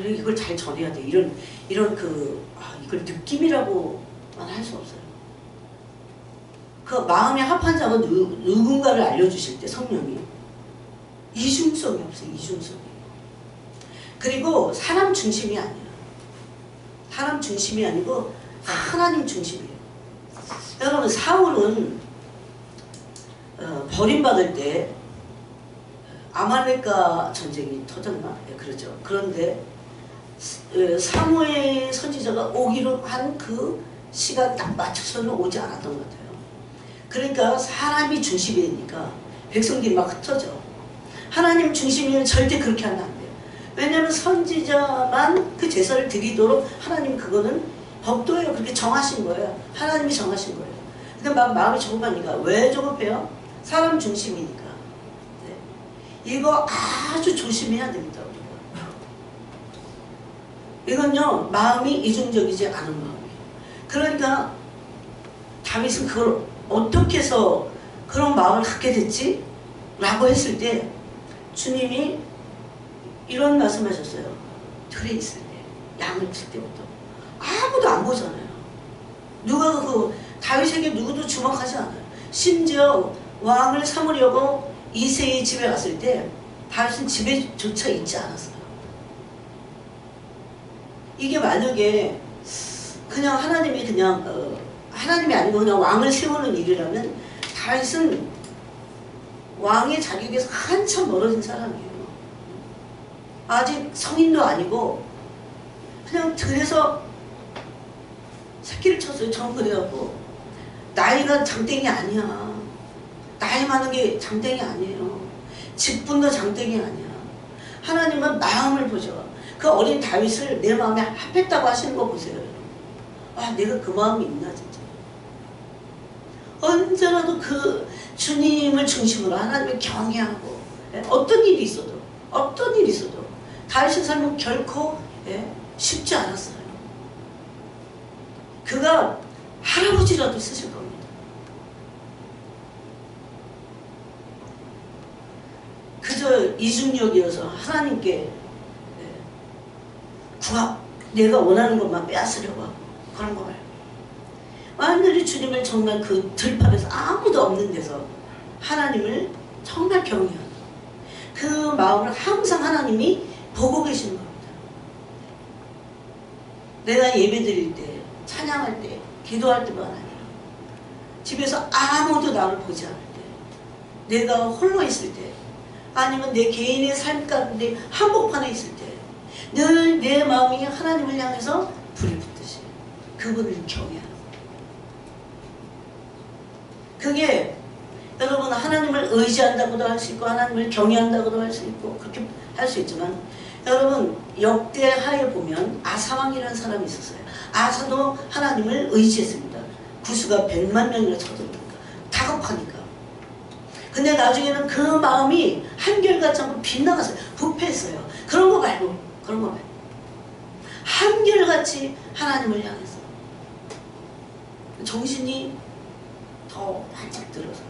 이걸 잘 전해야 돼, 이걸 느낌이라고만 할 수 없어요. 그 마음에 합한 자가 누군가를 알려주실 때 성령이 이중성이 없어요. 이중성이. 그리고 사람 중심이 아니에요. 사람 중심이 아니고 하나님 중심이에요. 여러분, 사울은 버림받을 때 아말렉과 전쟁이 터졌나? 네, 그렇죠. 그런데 사무엘 선지자가 오기로 한 그 시간 딱 맞춰서는 오지 않았던 것 같아요. 그러니까 사람이 중심이 되니까 백성들이 막 흩어져. 하나님 중심이면 절대 그렇게 하면 안 돼요. 왜냐하면 선지자만 그 제사를 드리도록 하나님 그거는 법도예요. 그렇게 정하신 거예요. 하나님이 정하신 거예요. 근데 막 마음이 조급하니까. 왜 조급해요? 사람 중심이니까. 네. 이거 아주 조심해야 됩니다. 이건요, 마음이 이중적이지 않은 마음이에요. 그러니까 다윗은 그걸 어떻게 해서 그런 마음을 갖게 됐지? 라고 했을 때 주님이 이런 말씀하셨어요. 들에 있을 때, 양을 칠 때부터 아무도 안 보잖아요. 누가 다윗에게 누구도 주목하지 않아요. 심지어 왕을 삼으려고 이새의 집에 갔을 때 다윗은 집에조차 있지 않았어요. 이게 만약에 그냥 하나님이 하나님이 아니고 그냥 왕을 세우는 일이라면 다윗은 왕의 자격에서 한참 멀어진 사람이에요. 아직 성인도 아니고 그냥 들에서 새끼를 쳤어요. 전 그래갖고 나이가 장땡이 아니야. 나이 많은 게 장땡이 아니에요. 직분도 장땡이 아니야. 하나님은 마음을 보죠. 그 어린 다윗을 내 마음에 합했다고 하시는 거 보세요. 아, 내가 그 마음이 있나 진짜. 언제라도 그 주님을 중심으로 하나님을 경외하고, 어떤 일이 있어도 다윗의 삶은 결코 쉽지 않았어요. 그가 할아버지라도 쓰실 겁니다. 그저 이중력이어서 하나님께 내가 원하는 것만 빼앗으려고 하고 그런 거 말고, 완전히 주님을 정말 그 들판에서 아무도 없는 데서 하나님을 정말 경외하는 그 마음을 항상 하나님이 보고 계시는 겁니다. 내가 예배 드릴 때, 찬양할 때, 기도할 때만 아니라 집에서 아무도 나를 보지 않을 때, 내가 홀로 있을 때, 아니면 내 개인의 삶 가운데 한복판에 있을 때 늘 내 마음이 하나님을 향해서 불이 붙듯이 그분을 경외하는 거예요. 의지한다고도 할 수 있고 하나님을 경외한다고도 할 수 있고 그렇게 할 수 있지만 여러분 역대하에 보면 아사왕이라는 사람이 있었어요. 아사도 하나님을 의지했습니다. 구수가 100만 명이나 쳐들어오니까 다급하니까. 근데 나중에는 그 마음이 한결같지 않고 빗나갔어요. 부패했어요. 그런 거 말고 한결같이 하나님을 향해서 정신이 더 반짝 들어서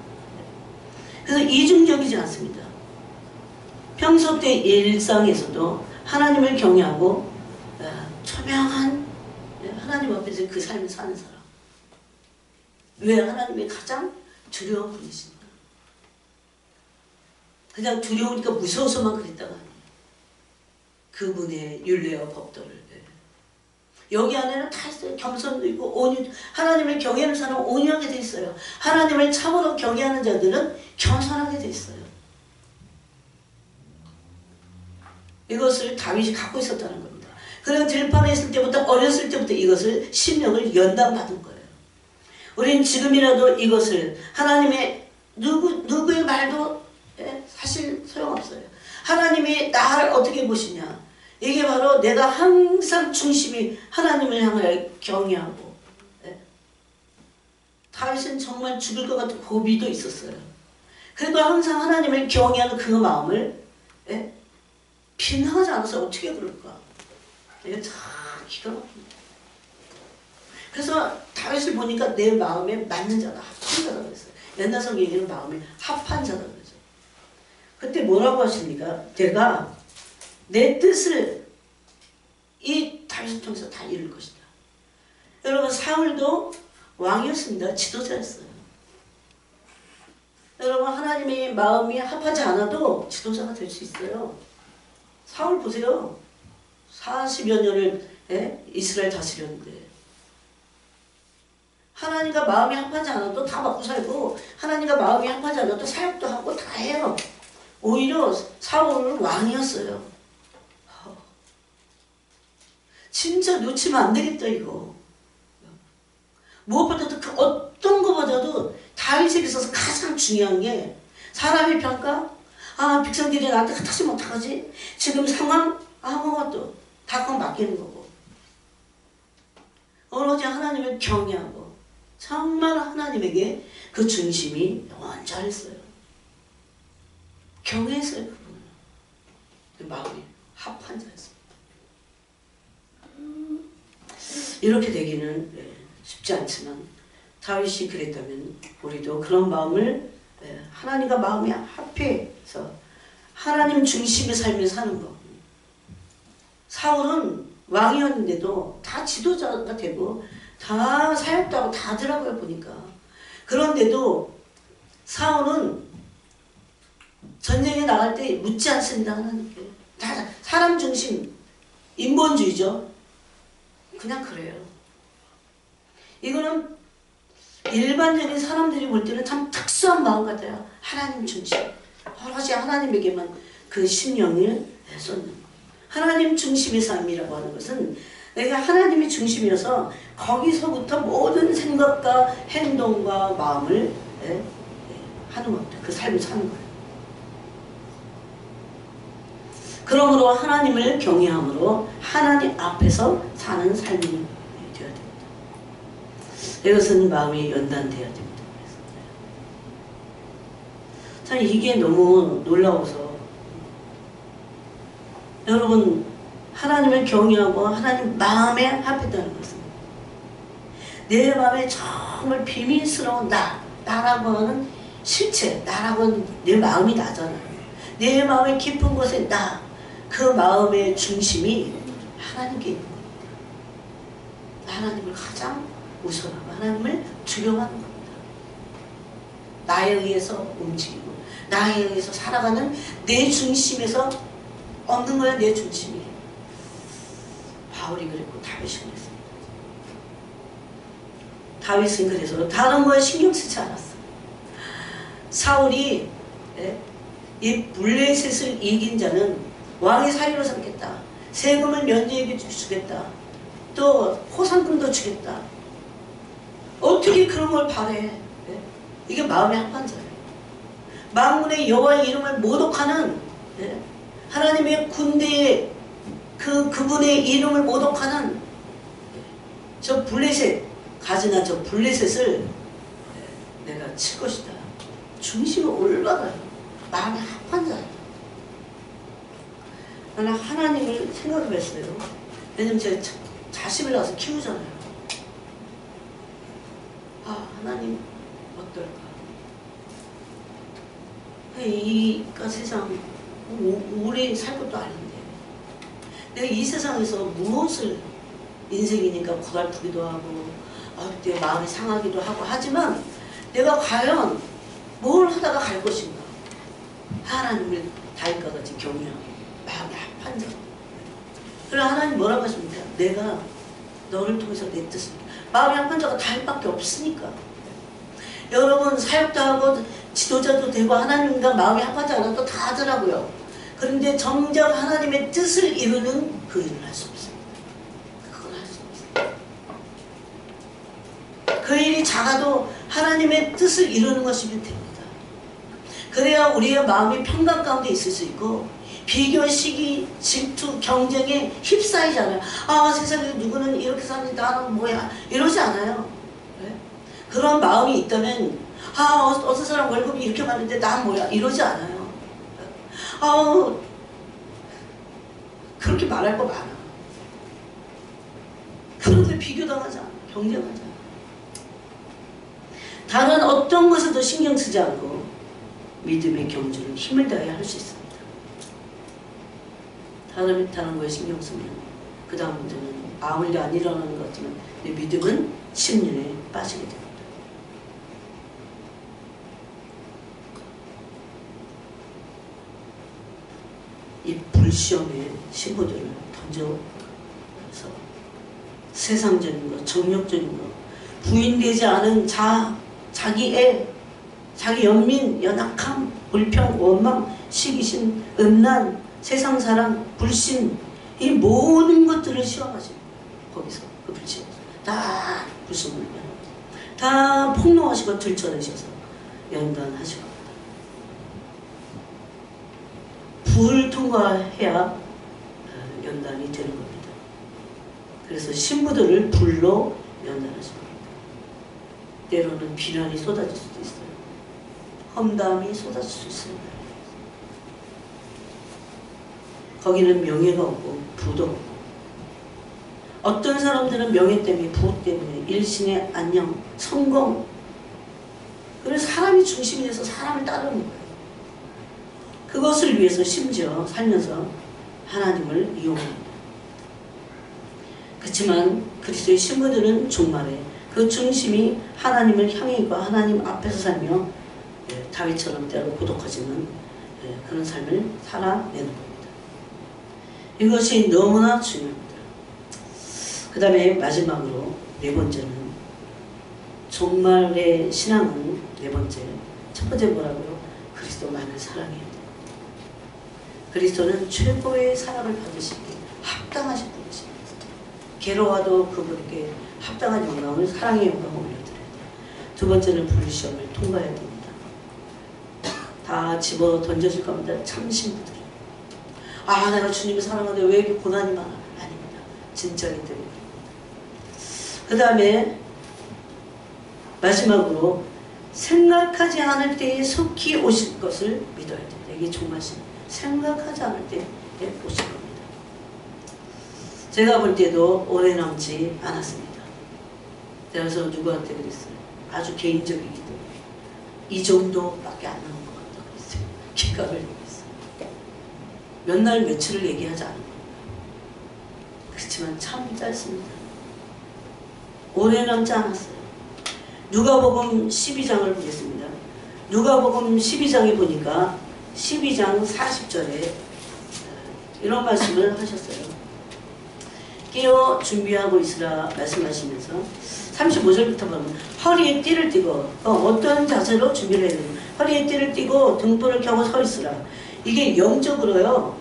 그래서 이중적이지 않습니다. 평소 때 일상에서도 하나님을 경외하고 초명한 하나님 앞에서 그 삶을 사는 사람. 왜? 하나님의 가장 두려운 분이십니다. 그냥 두려우니까 무서워서만 그랬다가 아니에요. 그분의 율례와 법도를. 여기 안에는 다 있어요. 겸손도 있고 온유, 하나님을 경외하는 사람은 온유하게 돼 있어요. 하나님을 참으로 경외하는 자들은 겸손하게 돼 있어요. 이것을 다윗이 갖고 있었다는 겁니다. 그래서 들판에 있을 때부터 어렸을 때부터 이것을 심령을 연단받은 거예요. 우리는 지금이라도 이것을 하나님의 누구의 말도 사실 소용없어요. 하나님이 나를 어떻게 보시냐. 이게 바로 내가 항상 중심이 하나님을 향하여 경외하고 다윗은 정말 죽을 것 같은 고비도 있었어요. 그래도 항상 하나님을 경외하는 그 마음을 빗나가지 않아서 어떻게 그럴까? 이게 참 기가 막힙니다. 그래서 다윗을 보니까 내 마음에 맞는 자다, 합한 자다 그랬어요. 옛날 성경에는 마음에 합한 자다 그러죠. 그때 뭐라고 하십니까? 내가 내 뜻을 이 다윗을 통해서 다 이룰 것이다. 여러분 사울도 왕이었습니다. 지도자였어요. 여러분 하나님의 마음이 합하지 않아도 지도자가 될 수 있어요. 사울 보세요. 40여 년을 이스라엘 다스렸는데 하나님과 마음이 합하지 않아도 다 먹고 살고 하나님과 마음이 합하지 않아도 사역도 하고 다 해요. 오히려 사울은 왕이었어요. 진짜 놓치면 안 되겠다 이거. 무엇보다도 그 어떤 것보다도 다윗에게 있어서 가장 중요한 게 사람의 평가. 아 백성들이 나한테 흩어지면 어떡하지? 지금 상황 아무것도 다 그건 맡기는 거고 오로지 하나님을 경외하고 정말 하나님에게 그 중심이 온전했어요. 경외했어요. 그분은 그 마음이 합한 자였습니다. 이렇게 되기는 쉽지 않지만 다윗이 그랬다면 우리도 그런 마음을 하나님과 마음이 합해서 하나님 중심의 삶을 사는 것. 사울은 왕이었는데도 다 지도자가 되고 다 사역도 하고 다 하더라고요 보니까. 그런데도 사울은 전쟁에 나갈 때 묻지 않습니다. 하나님께. 다 사람 중심 인본주의죠. 그냥 그래요. 이거는 일반적인 사람들이 볼 때는 참 특수한 마음 같아요. 하나님 중심. 오로지 하나님에게만 그 심령을 쏟는 거. 하나님 중심의 삶이라고 하는 것은 내가 하나님이 중심이어서 거기서부터 모든 생각과 행동과 마음을 하는 겁니다. 그 삶을 사는 거예요. 그러므로 하나님을 경외함으로 하나님 앞에서 사는 삶이 되어야 됩니다. 이것은 마음이 연단되어야 됩니다. 참 이게 너무 놀라워서 여러분 하나님을 경외하고 하나님 마음에 합했다는 것은 내 마음에 정말 비밀스러운 나라고 하는 실체, 나라고 하는 내 마음이 나잖아요. 내 마음의 깊은 곳에 그 마음의 중심이 하나님께 있는 겁니다. 하나님을 가장 우선하고 하나님을 두려워하는 겁니다. 나에 의해서 움직이고 나에 의해서 살아가는 내 중심에서 없는 거야. 내 중심이. 바울이 그랬고 다윗이 그랬습니다. 다윗은 그래서 다른 거에 신경 쓰지 않았어. 사울이 이 블레셋을 이긴 자는 왕의 사위로 삼겠다. 세금을 면제해 주겠다. 또 호상금도 주겠다. 어떻게 그런 걸 바래? 이게 마음의 합한 자예요. 만군의 여호와의 이름을 모독하는, 예? 하나님의 군대의 그분의 이름을 모독하는 저 블레셋, 가지나 저 블레셋을 내가 칠 것이다. 중심이 올라가요. 마음이 합한 자예요. 나는 하나님을 생각을 했어요. 왜냐면 제가 자식을 낳아서 키우잖아요. 아, 하나님 어떨까? 이 세상 오래 살 것도 아닌데 내가 이 세상에서 무엇을, 인생이니까 고달프기도 하고 그때 마음이 상하기도 하고 하지만 내가 과연 뭘 하다가 갈 것인가? 하나님을 다윗과 같이 경외하고 마음이 합한 자. 그래 하나님 뭐라고 하십니까? 내가 너를 통해서 내 뜻을, 마음이 합한 자가 다윗밖에 없으니까. 여러분 사역도 하고 지도자도 되고 하나님과 마음이 합한 자가 또 다 하더라고요. 그런데 정작 하나님의 뜻을 이루는 그 일을 할 수 없습니다. 그건 할 수 없습니다. 그 일이 작아도 하나님의 뜻을 이루는 것이면 됩니다. 그래야 우리의 마음이 평강 가운데 있을 수 있고, 비교, 시기, 질투, 경쟁에 휩싸이잖아요. 아, 세상에 누구는 이렇게 사는데 나는 뭐야, 이러지 않아요. 네? 그런 마음이 있다면 어떤 사람 월급이 이렇게 많은데 난 뭐야, 이러지 않아요. 그렇게 말할 거 많아. 그런데 비교당하지 않아, 경쟁하지 않아. 다른 어떤 것에도 신경 쓰지 않고 믿음의 경주를 힘을 다해 할 수 있습니다. 다른 거에 신경 쓰면 그 다음부터는 아무 일도 안 일어나는 것 같지만 내 믿음은 심년에 빠지게 됩니다. 이 불시험의 신부들을 던져서 세상적인 것, 정력적인 것, 부인되지 않은 자기 애, 자기 연민, 연약함, 불평, 원망, 시기심, 음란, 세상사랑, 불신, 이 모든 것들을 시험하시고 거기서 그 불신 다 불신을 다 폭로하시고 들춰내셔서 연단하시고 불을 통과해야 연단이 되는 겁니다. 그래서 신부들을 불로 연단하시는 겁니다. 때로는 비난이 쏟아질 수도 있어요. 험담이 쏟아질 수 있습니다. 거기는 명예가 없고 부도 없고, 어떤 사람들은 명예 때문에, 부 때문에, 일신의 안녕, 성공, 그래서 사람이 중심이 돼서 사람을 따르는 거예요. 그것을 위해서 심지어 살면서 하나님을 이용합니다. 그렇지만 그리스도의 신부들은 종말에 그 중심이 하나님을 향해 있고 하나님 앞에서 살며 다윗처럼 때로 고독하지만 그런 삶을 살아내는 겁니다. 이것이 너무나 중요합니다. 그 다음에 마지막으로 네 번째는, 종말의 신앙은 네 번째, 첫 번째 뭐라고요? 그리스도만을 사랑해야 돼요. 그리스도는 최고의 사랑을 받으시기 합당하신 분이십니다. 괴로워도 그분에게 합당한 영광을, 사랑의 영광을 올려드려야 돼요. 두 번째는 불시험을 통과해야 됩니다. 다 집어 던져줄 겁니다. 참 신부들. 내가 주님을 사랑하는데 왜 이렇게 고난이 많아? 아닙니다. 진짜기 때문에. 그 다음에 마지막으로 생각하지 않을 때에 속히 오실 것을 믿어야 됩니다. 이게 종말신. 생각하지 않을 때에 오실 겁니다. 제가 볼 때도 오래 남지 않았습니다. 그래서 누구한테 그랬어요? 아주 개인적이기 때문에 이 정도밖에 안 남은 것 같다고 그랬어요. 기각을 내겠어요. 몇 날 며칠을 얘기하지 않은 겁니다. 그렇지만 참 짧습니다. 오래 남지 않았어요. 누가복음 12장을 보겠습니다. 누가복음 12장에 보니까 12장 40절에 이런 말씀을 하셨어요. 깨어 준비하고 있으라 말씀하시면서 35절부터 보면 허리에 띠를 띠고, 어떤 자세로 준비를 해야 되냐, 허리에 띠를 띠고 등불을 켜고 서 있으라. 이게 영적으로요,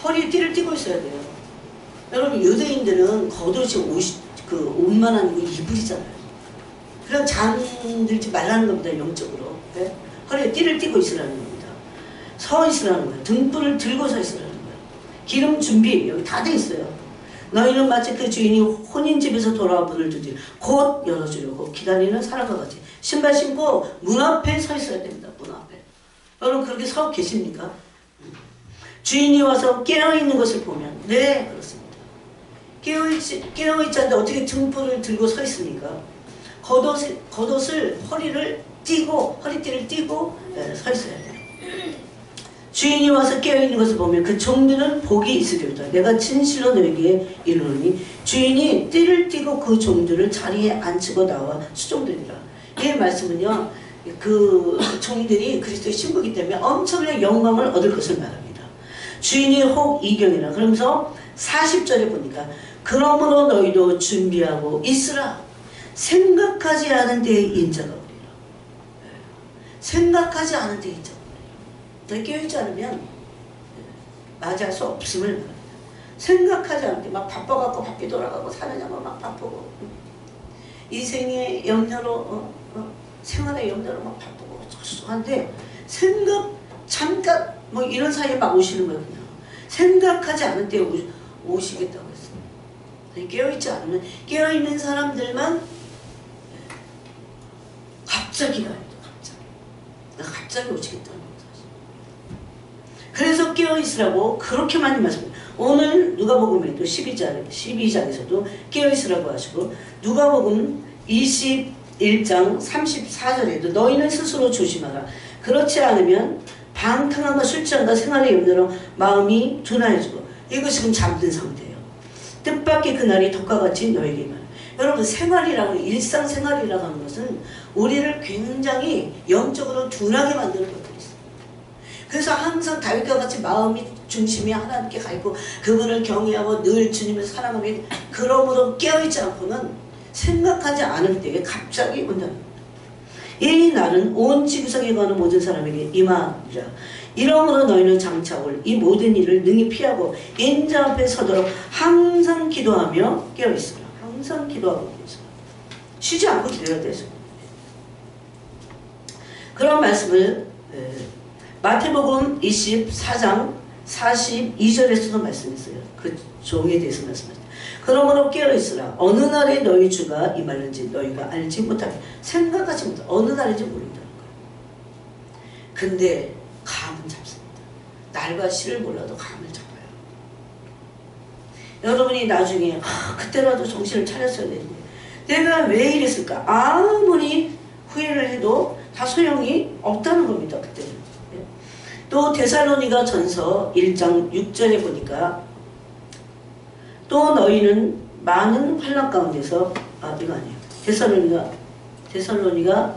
허리에 띠를 띠고 있어야 돼요. 여러분, 유대인들은 겉옷이 옷만 아니고 이불이잖아요. 그럼 잠들지 말라는 겁니다. 영적으로. 네? 허리에 띠를 띠고 있으라는 겁니다. 서 있으라는 거예요. 등불을 들고 서 있으라는 거예요. 기름 준비 여기 다 돼 있어요. 너희는 마치 그 주인이 혼인집에서 돌아와 문을 두드려 곧 열어주려고 기다리는 사람과 같이 신발 신고 문 앞에 서 있어야 됩니다. 문 앞에. 여러분 그렇게 서 계십니까? 주인이 와서 깨어있는 것을 보면 네 그렇습니다. 깨어있지 않는데 어떻게 등불을 들고 서 있습니까? 겉옷을 허리를 띠고 허리띠를 띠고 서 있어야 돼요. 주인이 와서 깨어있는 것을 보면 그 종들은 복이 있으리로다. 내가 진실로 너에게 이르노니 주인이 띠를 띠고 그 종들을 자리에 앉히고 나와 수종되리라. 이 말씀은요. 그 종들이 그리스도의 신부이기 때문에 엄청난 영광을 얻을 것을 말합니다. 주인이 혹 이경이라. 그러면서 40절에 보니까 그러므로 너희도 준비하고 있으라. 생각하지 않은 때에 인자가 오리라. 생각하지 않은 때에 인자가 오리라. 깨어있지 않으면 맞이할 수 없음을 말합니다. 생각하지 않을 때 막 바빠갖고 바삐 돌아가고 사느냐고 막 바쁘고 인생의 염려로 생활의 염려로 막 바쁘고 한데 생각 잠깐 뭐 이런 사이에 막 오시는 거예요. 그냥 생각하지 않을 때 오시겠다고 했어요. 깨어있지 않으면 깨어있는 사람들만 갑자기 가요. 갑자기 오시겠다는 거예요. 그래서 깨어있으라고 그렇게 많이 말씀해요. 오늘 누가복음에도 12장에서도 깨어있으라고 하시고 누가복음 21장 34절에도 너희는 스스로 조심하라. 그렇지 않으면 방탕함과 술 취함과 생활의 염려로 마음이 둔하여지고 이거 지금 잠든 상태예요. 뜻밖의 그날이 덕과 같이 너에게 임하라. 여러분 생활이라고 일상생활이라고 하는 것은 우리를 굉장히 영적으로 둔하게 만드는 것들이 있어요. 그래서 항상 다윗과 같이 마음이 중심이 하나님께 가 있고 그분을 경외하고 늘 주님을 사랑하며 그러므로 깨어있지 않고는 생각하지 않을 때에 갑자기 온다는 겁니다. 이 날은 온 지구상에 가는 모든 사람에게 임하리라. 이러므로 너희는 장차 올 이 모든 일을 능히 피하고 인자 앞에 서도록 항상 기도하며 깨어있으라. 항상 기도하고 깨어있으라. 쉬지 않고 기도해야 되죠. 그런 말씀을 마태복음 24장 42절에서도 말씀했어요. 그 종에 대해서 말씀했어요. 그러므로 깨어있으라. 어느 날에 너희 주가 임하는지 너희가 알지 못하게 생각하지 못하게 어느 날인지 모른다는 거예요. 근데 감은 잡습니다. 날과 시를 몰라도 감을 잡아요. 여러분이 나중에 그때라도 정신을 차렸어야 되는데 내가 왜 이랬을까? 아무리 후회를 해도 다 소용이 없다는 겁니다. 그때는. 또 데살로니가 전서 1장 6절에 보니까 또 너희는 많은 환난 가운데서 이거 아니에요. 데살로니가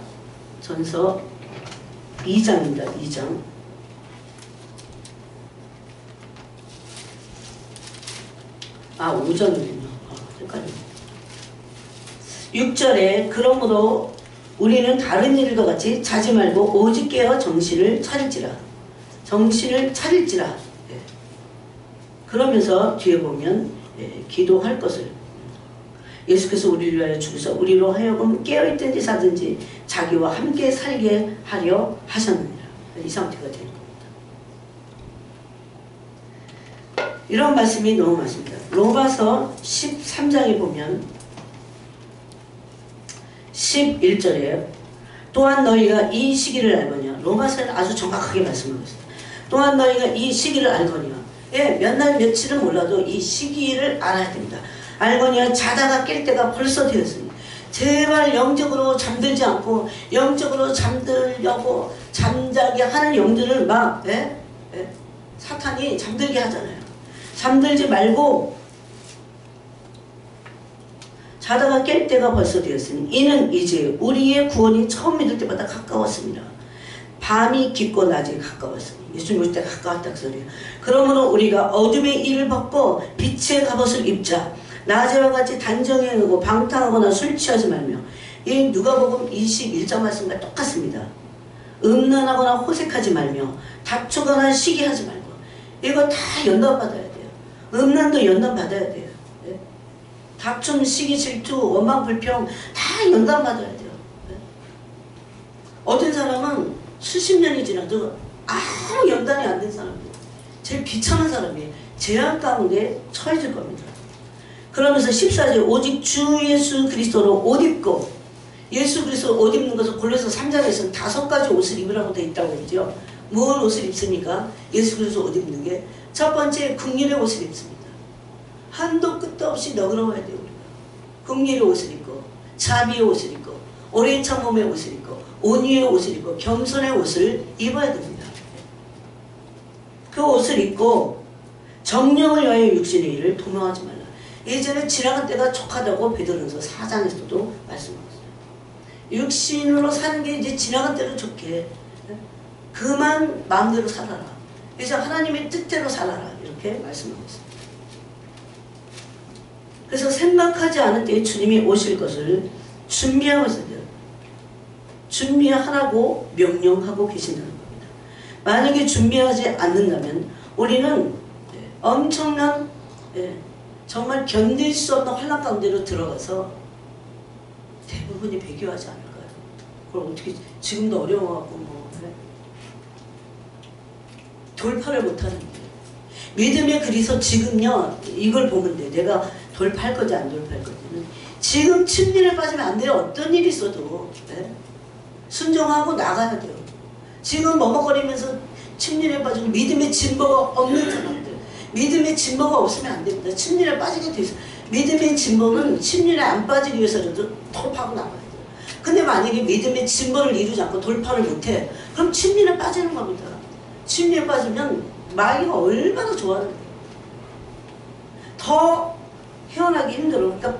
전서 2장입니다. 2장. 아 5장이군요. 헷갈려요. 6절에 그러므로 우리는 다른 일과 같이 자지 말고 오직 깨어 정신을 차릴지라. 정신을 차릴지라. 예. 그러면서 뒤에 보면 기도할 것을 예수께서 우리를 위하여 죽으사 우리로 하여금 깨어있든지 자든지 자기와 함께 살게 하려 하셨느니라. 이 상태가 되는 겁니다. 이런 말씀이 너무 많습니다. 로마서 13장에 보면 11절에 또한 너희가 이 시기를 알거냐. 로마서는 아주 정확하게 말씀하고 있습니다. 또한 너희가 이 시기를 알거냐. 예, 몇 날 며칠은 몰라도 이 시기를 알아야 됩니다. 알거냐. 자다가 깰 때가 벌써 되었습니다. 제발 영적으로 잠들지 않고 영적으로 잠들려고 잠자게 하는 영들을 막 사탄이 잠들게 하잖아요. 잠들지 말고 자다가 깰 때가 벌써 되었으니 이는 이제 우리의 구원이 처음 믿을 때보다 가까웠습니다. 밤이 깊고 낮이 가까웠으니 예수님 오실 때가 가까웠다 그 소리예요. 그러므로 우리가 어둠의 일을 벗고 빛의 갑옷을 입자. 낮에와 같이 단정히 행하고 방탕하거나 술 취하지 말며. 이 누가복음 21장 말씀과 똑같습니다. 음란하거나 호색하지 말며 다투거나 시기하지 말고. 이거 다 연단받아야 돼요. 음란도 연단받아야 돼요. 다툼, 시기, 질투, 원망, 불평 다 연단받아야 돼요. 어떤 사람은 수십 년이 지나도 아무 연단이 안 된 사람이에요. 제일 비참한 사람이에요. 재앙 가운데 처해질 겁니다. 그러면서 14절 오직 주 예수 그리스도로 옷 입고, 예수 그리스도 옷 입는 것은 골로새 3장에서는 5가지 옷을 입으라고 되어 있다고 했죠. 무슨 옷을 입습니까? 예수 그리스도 옷 입는 게 첫 번째 긍휼의 옷을 입습니다. 한도 끝도 없이 너그러워야 돼요. 우리가 긍휼의 옷을 입고, 자비의 옷을 입고, 오래 참음의 옷을 입고, 온유의 옷을 입고, 겸손의 옷을 입어야 됩니다. 그 옷을 입고 정령을 위하여 육신의 일을 도모하지 말라. 예전에 지나간 때가 족하다고 베드로전서 4장에서도 말씀하셨어요. 육신으로 사는 게 이제 지나간 때로 좋게 그만 마음대로 살아라. 그래서 하나님의 뜻대로 살아라. 이렇게 말씀하고 있습니다. 그래서 생각하지 않은 때에 주님이 오실 것을 준비하고 있어야 돼요. 준비하라고 명령하고 계신다는 겁니다. 만약에 준비하지 않는다면 우리는 엄청난 정말 견딜 수 없는 환난 가운데로 들어가서 대부분이 배교하지 않을까요? 그걸 어떻게 지금도 어려워하고 뭐 돌파를 못하는 거예요. 믿음의 그리서 지금요 이걸 보면 돼. 내가 돌파할 거지 안 돌파할 거지는 지금 침륜에 빠지면 안 돼요. 어떤 일이 있어도 순종하고 나가야 돼요. 지금 머뭇거리면서 침륜에 빠지고 믿음의 진보가 없는 사람들, 믿음의 진보가 없으면 안 됩니다. 침륜에 빠지게 돼 있어요. 믿음의 진보는 침륜에 안 빠지기 위해서라도 돌파하고 나가야 돼요. 근데 만약에 믿음의 진보를 이루지 않고 돌파를 못해, 그럼 침륜에 빠지는 겁니다. 침륜에 빠지면 마귀가 얼마나 좋아하는데 더 헤어나기 힘들어. 그러니까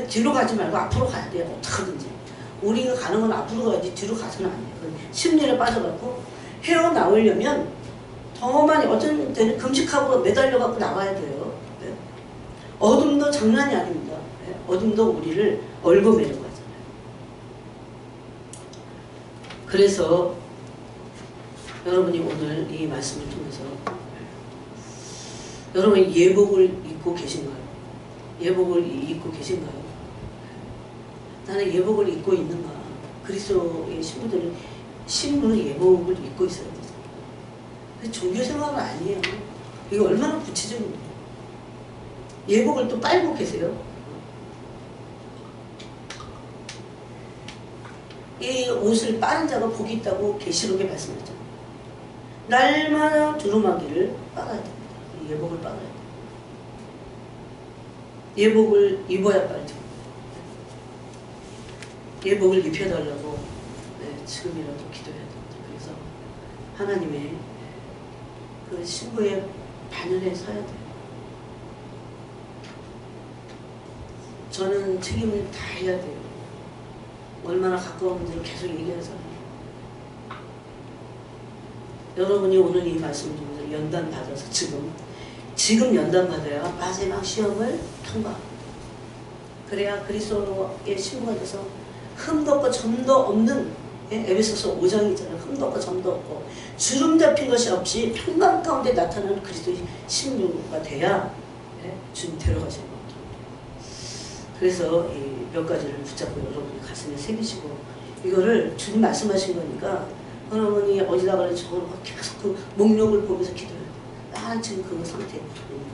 뒤로 가지 말고 앞으로 가야 돼요. 어떡하든지. 우리가 가는 건 앞으로 가야지 뒤로 가서는 안 돼요. 심리에 빠져갖고 헤어나오려면 더 많이 어떤 때는 금식하고 매달려갖고 나와야 돼요. 네. 어둠도 장난이 아닙니다. 네. 어둠도 우리를 얽어매려고 하잖아요. 그래서 여러분이 오늘 이 말씀을 통해서 여러분이 예복을 입고 계신가요? 예복을 입고 계신가요? 나는 예복을 입고 있는가? 그리스도의 신부들은 신부는 예복을 입고 있어야 되잖아요. 종교 생활은 아니에요. 이게 얼마나 구체적인가요? 예복을 또 빨고 계세요. 이 옷을 빠른 자가 복이 있다고 계시록에 말씀하잖아요. 날마다 두루마기를 빨아야 됩니다. 예복을 빨아야 돼요. 예복을 입어야 빨죠. 예복을 입혀달라고 지금이라도 기도해야 됩니다. 그래서 하나님의 그 신부의 반열에 서야 돼요. 저는 책임을 다 해야 돼요. 얼마나 가까운 분들을 계속 얘기해서 여러분이 오늘 이 말씀을 통해서 연단 받아서 지금 연단 받아야 마지막 시험을 통과합니다. 그래야 그리스도의 신부가 돼서 흠도 없고 점도 없는 에베소서 5장이잖아요. 흠도 없고 점도 없고 주름 잡힌 것이 없이 평강 가운데 나타나는 그리스도의 신부가 돼야 주님 데려가시는 겁니다. 그래서 이 몇 가지를 붙잡고 여러분이 가슴에 새기시고 이거를 주님 말씀하신 거니까 여러분이 어디다가 저걸 계속 그 목록을 보면서 기도해야 돼요. 나는 지금 그 상태에 있는 거예요.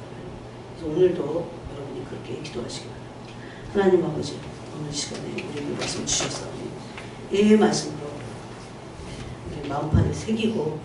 그래서 오늘도 여러분이 그렇게 기도하시기 바랍니다. 하나님 아버지 오늘 시간에 우리에게 말씀 주셨사오니 이 말씀으로 우리 마음판에 새기고